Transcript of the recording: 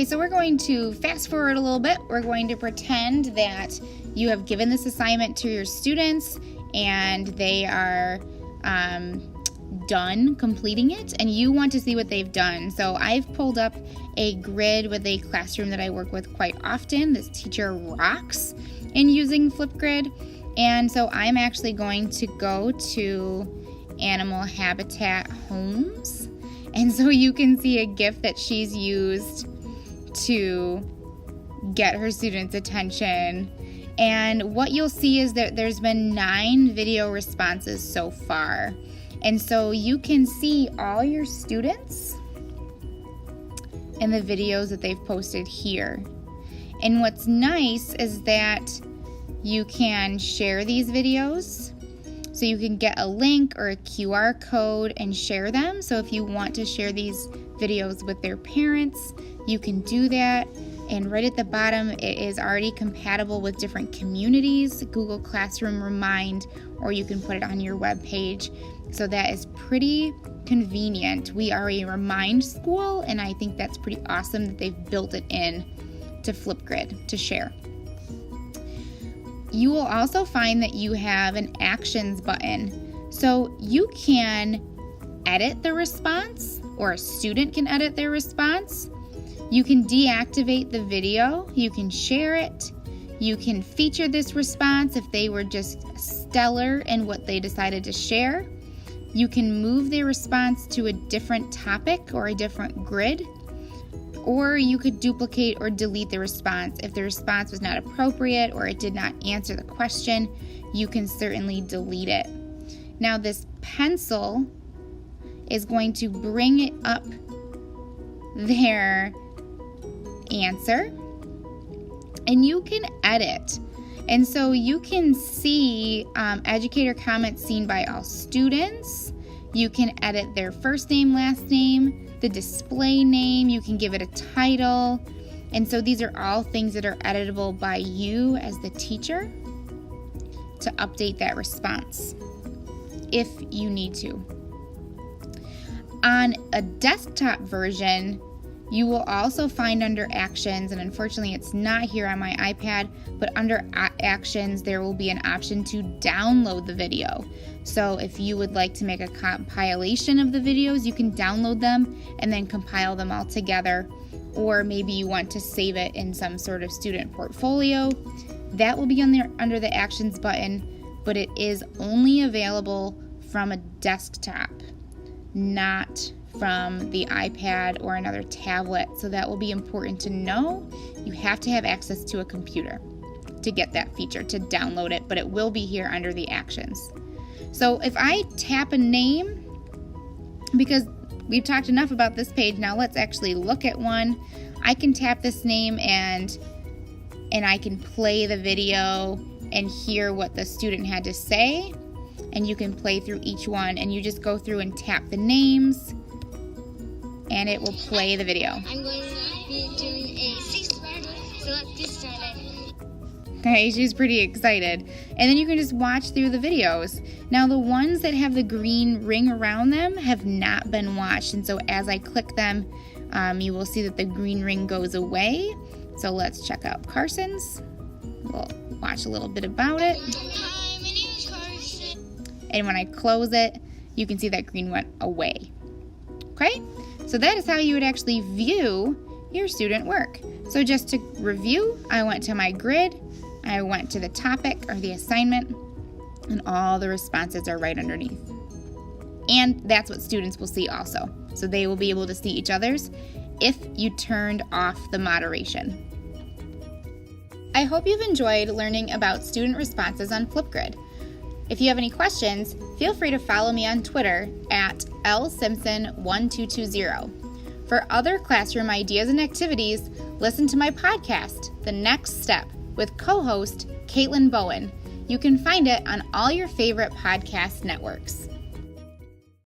Okay, so we're going to fast forward a little bit. We're going to pretend that you have given this assignment to your students and they are done completing it, and you want to see what they've done. So I've pulled up a grid with a classroom that I work with quite often. This teacher rocks in using Flipgrid, and so I'm actually going to go to Animal Habitat Homes, and so you can see a GIF that she's used to get her students' attention. And what you'll see is that there's been 9 video responses so far. And so you can see all your students and the videos that they've posted here. And what's nice is that you can share these videos. So you can get a link or a QR code and share them. So if you want to share these videos with their parents, you can do that. And right at the bottom, it is already compatible with different communities, Google Classroom, Remind, or you can put it on your web page. So that is pretty convenient. We are a Remind school, and I think that's pretty awesome that they've built it in to Flipgrid to share. You will also find that you have an Actions button. So you can edit the response, or a student can edit their response. You can deactivate the video, you can share it, you can feature this response if they were just stellar in what they decided to share. You can move their response to a different topic or a different grid, or you could duplicate or delete the response. If the response was not appropriate or it did not answer the question, you can certainly delete it. Now this pencil is going to bring it up their answer, and you can edit. And so you can see educator comments seen by all students. You can edit their first name, last name, the display name. You can give it a title. And so these are all things that are editable by you as the teacher to update that response if you need to. On a desktop version, you will also find under Actions, and unfortunately it's not here on my iPad, but under Actions there will be an option to download the video. So if you would like to make a compilation of the videos, you can download them and then compile them all together. Or maybe you want to save it in some sort of student portfolio. That will be under the Actions button, but it is only available from a desktop, not from the iPad or another tablet. So that will be important to know. You have to have access to a computer to get that feature, to download it, but it will be here under the Actions. So if I tap a name, because we've talked enough about this page, now let's actually look at one. I can tap this name and I can play the video and hear what the student had to say, and you can play through each one, and you just go through and tap the names and it will play the video. I'm going to be doing a 6-part, so let's get started. Okay, she's pretty excited. And then you can just watch through the videos. Now the ones that have the green ring around them have not been watched, and so as I click them, you will see that the green ring goes away. So let's check out Carson's. We'll watch a little bit about it. Hi, my name is Carson. And when I close it, you can see that green went away. Okay? So that is how you would actually view your student work. So just to review, I went to my grid, I went to the topic or the assignment, and all the responses are right underneath. And that's what students will see also. So they will be able to see each other's if you turned off the moderation. I hope you've enjoyed learning about student responses on Flipgrid. If you have any questions, feel free to follow me on Twitter at lsimpson1220. For other classroom ideas and activities, listen to my podcast, The Next Step, with co-host Caitlin Bowen. You can find it on all your favorite podcast networks.